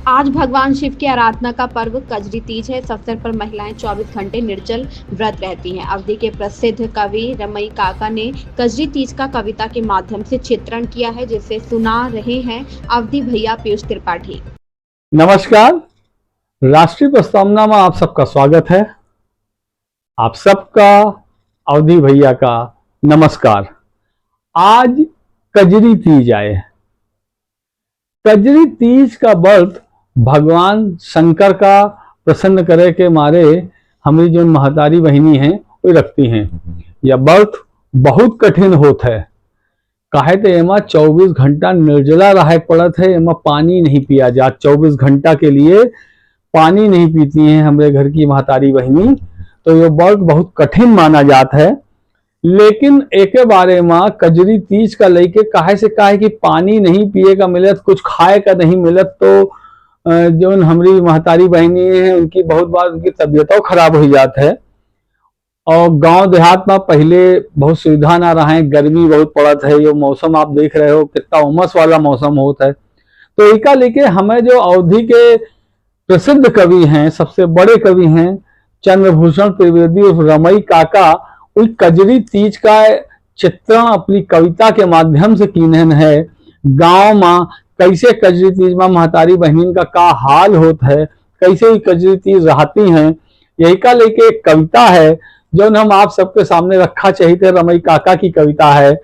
आज भगवान शिव की आराधना का पर्व कजरी तीज है। इस अवसर पर महिलाएं 24 घंटे निर्जल व्रत रहती हैं। अवधी के प्रसिद्ध कवि रमई काका ने कजरी तीज का कविता के माध्यम से चित्रण किया है, जिसे सुना रहे हैं अवधी भैया पीयूष त्रिपाठी। नमस्कार। राष्ट्रीय प्रस्तावना में आप सबका स्वागत है। आप सबका अवधी भैया का नमस्कार। आज कजरी तीज आए। कजरी तीज का व्रत भगवान शंकर का प्रसन्न करे के मारे हमारी जो महतारी बहिनी हैं वो रखती हैं। यह व्रत बहुत कठिन होता है। काहे तो एमा 24 घंटा निर्जला रहे पड़त है। एमा पानी नहीं पिया जा। 24 घंटा के लिए पानी नहीं पीती हैं हमारे घर की महतारी बहिनी। तो ये व्रत बहुत कठिन माना जाता है। लेकिन एक बारे में कजरी तीज का लेके काहे से काहे कि पानी नहीं पिए का मिलत, कुछ खाए का नहीं मिलत, तो जो हमारी महतारी बहनी है उनकी बहुत बार उनकी तबीयतों खराब हो जाता है। और गांव देहात में पहले बहुत सुविधा ना रहा है, गर्मी बहुत पड़त है। ये मौसम आप देख रहे हो कितना उमस वाला मौसम होता है। तो इका लेके हमें जो अवधी के प्रसिद्ध कवि हैं, सबसे बड़े कवि हैं चंद्रभूषण त्रिवेदी और रमई काका, उस कजरी तीज का चित्रण अपनी कविता के माध्यम से कीनन है। गांव में कैसे कजरी तीज में महतारी बहनीन का हाल होता है, कैसे ही कजरी तीज रहती हैं, यही का लेके एक कविता है जो हम आप सबके सामने रखा चाहिए। रमई काका की कविता है।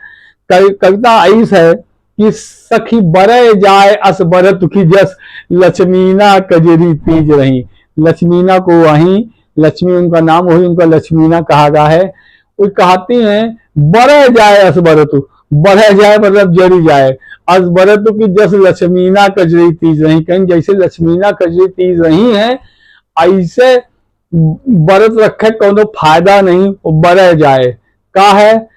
कविता ऐस है कि सखी बरे जाए अस बरत की जस लक्ष्मीना कजरी तीज रही। लक्ष्मीना को वहीं लक्ष्मी उनका नाम हुई, उनका लक्ष्मीना कहा गया है। वो कहती हैं बरे जाए असबरतु, बढ़े जाए मतलब जड़ी जाए, असबरतु की जस लक्ष्मीना कजरी तीज रही। कहीं जैसे लक्ष्मीना कजरी तीज रही है ऐसे बरत रखे कोनो फायदा नहीं, वो बरे जाए। का है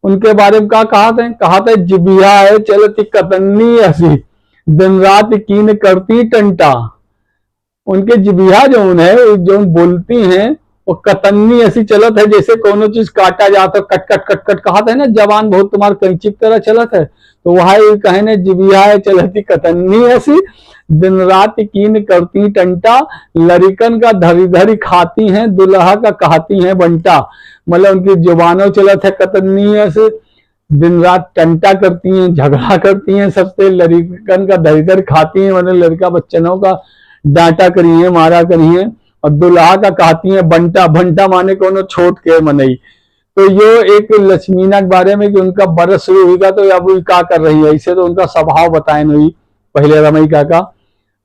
उनके बारे में कहा था जिबिया है चलती कतन्नी ऐसी दिन रात कीन करती टंटा। उनके जिबिया जो है जो बोलती हैं वो कतन्नी ऐसी चलत है जैसे कोनो चीज काटा जाता है, कट कट कट कट कहते हैं ना, जवान बहुत तुम्हार कैंची की तरह चलत है। तो वह कहने जिबिया है चलती कतन्नी ऐसी दिन रात कीन करती टंटा। लरिकन का धरी धरी खाती हैं, दुल्हा का कहती हैं बंटा। मतलब उनकी जुबानों चलत है कतन्नी ऐसे, दिन रात टंटा करती हैं, झगड़ा करती हैं सबसे। लरिकन का धरी धरी खाती हैं मतलब लड़का बच्चनों का डांटा करी है, मारा करी है। और दुल्हा का कहती है बंटा, भंटा माने कोनो छोट के मनई। तो ये एक लक्ष्मीना के बारे में कि उनका बरस शुरू हुआ तो अब वो क्या कर रही है, ऐसे तो उनका स्वभाव बताए नहीं पहले रमई काका।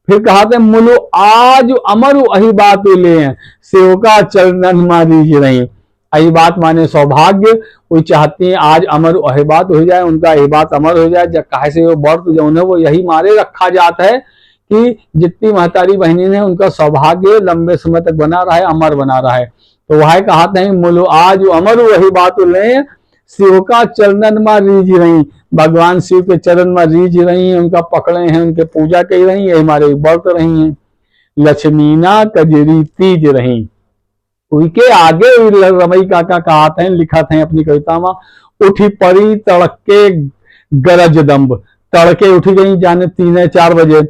फिर कहा थे मुलु आज अमरु अही बात ले सेवका चरणन मारी रही। अही बात माने सौभाग्य, वो चाहती है आज अमर अही बात हो जाए, उनका यही बात अमर हो जाए। जब कहे से वो व्रत जो है वो यही मारे रखा जाता है कि जितनी महतारी बहनी है उनका सौभाग्य लंबे समय तक बना रहा है, अमर बना रहा है। तो वह कहते हैं मुलो आज अमर वही बात ले शिव का चरणन में रीझ रही। भगवान शिव के चरण में रीझ रही हैं, उनका पकड़े हैं, उनके पूजा कर रही है, हमारे व्रत रही हैं। लक्ष्मीना कजरी तीज रही। उनके आगे रमई काका कहते हैं, लिखा थे अपनी कविता में, उठी परी तड़के गरज दम्ब। तड़के उठी गई जाने 3-4 बजे।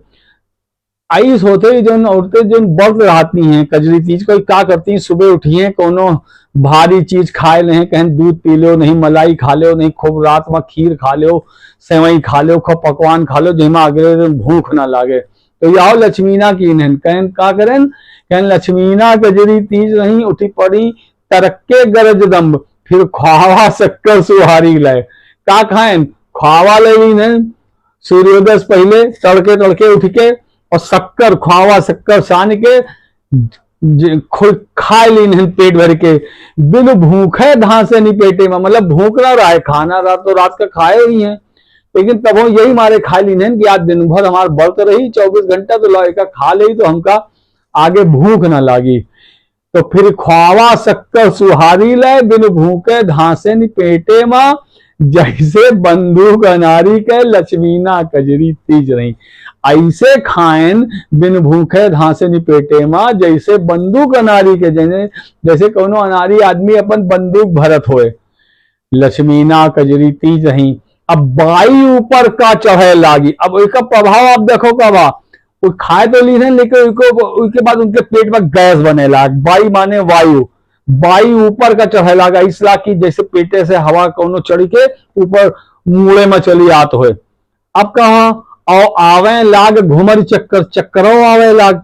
आइस होते जो औरतें जो व्रत रहती हैं कजरी तीज को क्या करती हैं, सुबह उठी हैं कोनो भारी चीज खाए ले, कहीं दूध पी लो नहीं, मलाई खा लो नहीं, खूब रात में खीर खा लो, सेवई खा लो, खूब पकवान खा लो जिसमें अगले दिन भूख ना लागे। तो यह लक्ष्मीना की कहें का करें, कहें लक्ष्मीना कजरी तीज रही उठी पड़ी तरक्के गरज दम्ब। फिर ख्वावा शक्कर सुहारी लाए। का खाएं ख्वावा ले सूर्योदय से पहले तड़के तड़के उठ के और शक्कर ख्वावा शक्कर सान के खा ली पेट भर के, बिन भूखे धांसे नहीं पेटे में। मतलब भूख ना रहा है, खाना रात तो रात का खाए ही है, लेकिन तब हम यही मारे खा ली कि आज दिन भर हमारे व्रत रही 24 घंटा तो लड़का खा ले तो हमका आगे भूख ना लागी। तो फिर ख्वावा शक्कर सुहारी ले बिन भूखे धांसे नहीं पेटे में, जैसे बंदूक अनारी के लक्ष्मीना कजरी तीज रही। ऐसे खाएन बिन भूखे धांसे निपेटे मां, जैसे बंदूक अनारी के जैसे कोनो अनारी आदमी अपन बंदूक भरत होए। लक्ष्मीना कजरी तीज रही। अब बाई ऊपर का चढ़े लागी। अब इसका प्रभाव आप देखो कब वो खाए तो ली नहीं, लेकिन उसके बाद उनके पेट में गैस बने लाग, वायु माने वायु, वायु ऊपर का चढ़े लागा, इसला की जैसे पेटे से हवा कोनो चढ़ के ऊपर मुड़े में चली आत हो। अब कहा और आवे लाग घुमर चक्कर, चक्करों आवे लाग।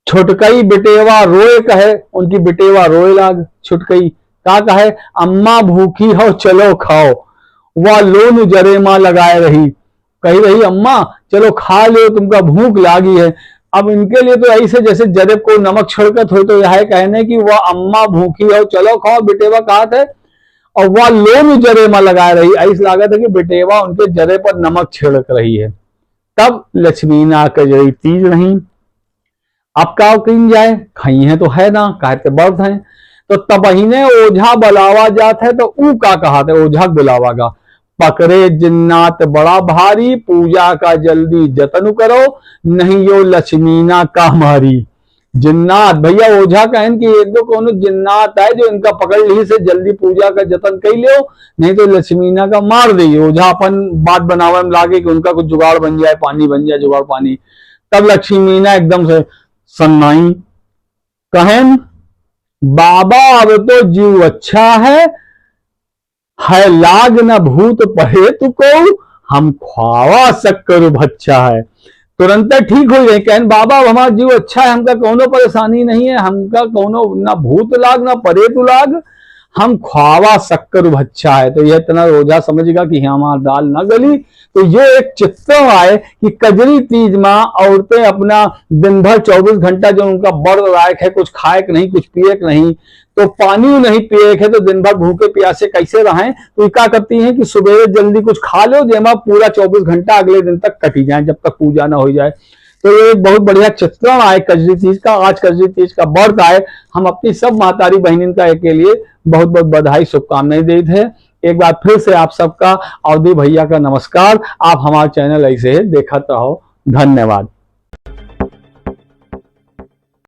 छुटकई बिटेवा रोए कहे, उनकी बिटेवा रोए लाग। छुटकई का कहे, अम्मा भूखी हो चलो खाओ। वह लोन जरे मां लगाए रही, कही रही अम्मा चलो खा लो, तुमका भूख लागी है। अब इनके लिए तो ऐसे जैसे जरे को नमक छिड़कत हो, तो यह कहने की वह अम्मा भूखी हो चलो खाओ, बिटेवा कहा थे, और वह लोन जरे मां लगाए रही, ऐसा लागत है कि बिटेवा उनके जरे पर नमक छिड़क रही है। तब लक्ष्मीना कजरी तीज नहीं। अब का कहीं जाए, खाई है तो है ना, कहते व्रत है, तो तबहीने ओझा बुलावा जात है, तो ऊ का कहा थे ओझा बुलावागा। पकड़े जिन्नात बड़ा भारी, पूजा का जल्दी जतन करो, नहीं यो लक्ष्मीना का मारी। जिन्नात भैया ओझा कहन कि एक दो कोनो जिन्नात है जो इनका पकड़ ली से जल्दी पूजा का जतन कर लो, नहीं तो लक्ष्मीना का मार देगी। ओझा अपन बात बनावे में लागे कि उनका कुछ जुगाड़ बन जाए, पानी बन जाए, जुगाड़ पानी। तब लक्ष्मीना एकदम से सन्नाई कहन, बाबा अब तो जीव अच्छा है लाग न भूत पड़े तुको, हम ख्वावा शक्कर बच्चा है। तुरंत ठीक हो गए, कहन बाबा हमारा जीव अच्छा है, हमका कोनो परेशानी नहीं है, हमका कोनो ना भूत लाग ना परे तु लाग, हम ख्वावा शक्कर बच्चा है। तो यह इतना रोजा समझेगा कि हमारा दाल ना गली। तो ये एक चित्र आए कि कजरी तीज में औरतें अपना दिन भर 24 घंटा जो उनका व्रत लायक है, कुछ खाए के नहीं, कुछ पिए के नहीं, तो पानी नहीं पिए के, तो दिन भर भूखे प्यासे कैसे रहें। तो क्या करती हैं कि सुबह जल्दी कुछ खा लो, जेमा पूरा 24 घंटा अगले दिन तक कटी जाए, जब तक पूजा ना हो जाए। तो ये बहुत बढ़िया चित्रण आए कजरी तीज का। आज कजरी तीज का व्रत आए, हम अपनी सब मातारी बहनिन का के लिए बहुत बहुत बधाई शुभकामनाएं देते हैं। एक बार फिर से आप सबका अवधि भैया का नमस्कार। आप हमारा चैनल ऐसे देखते रहो। धन्यवाद।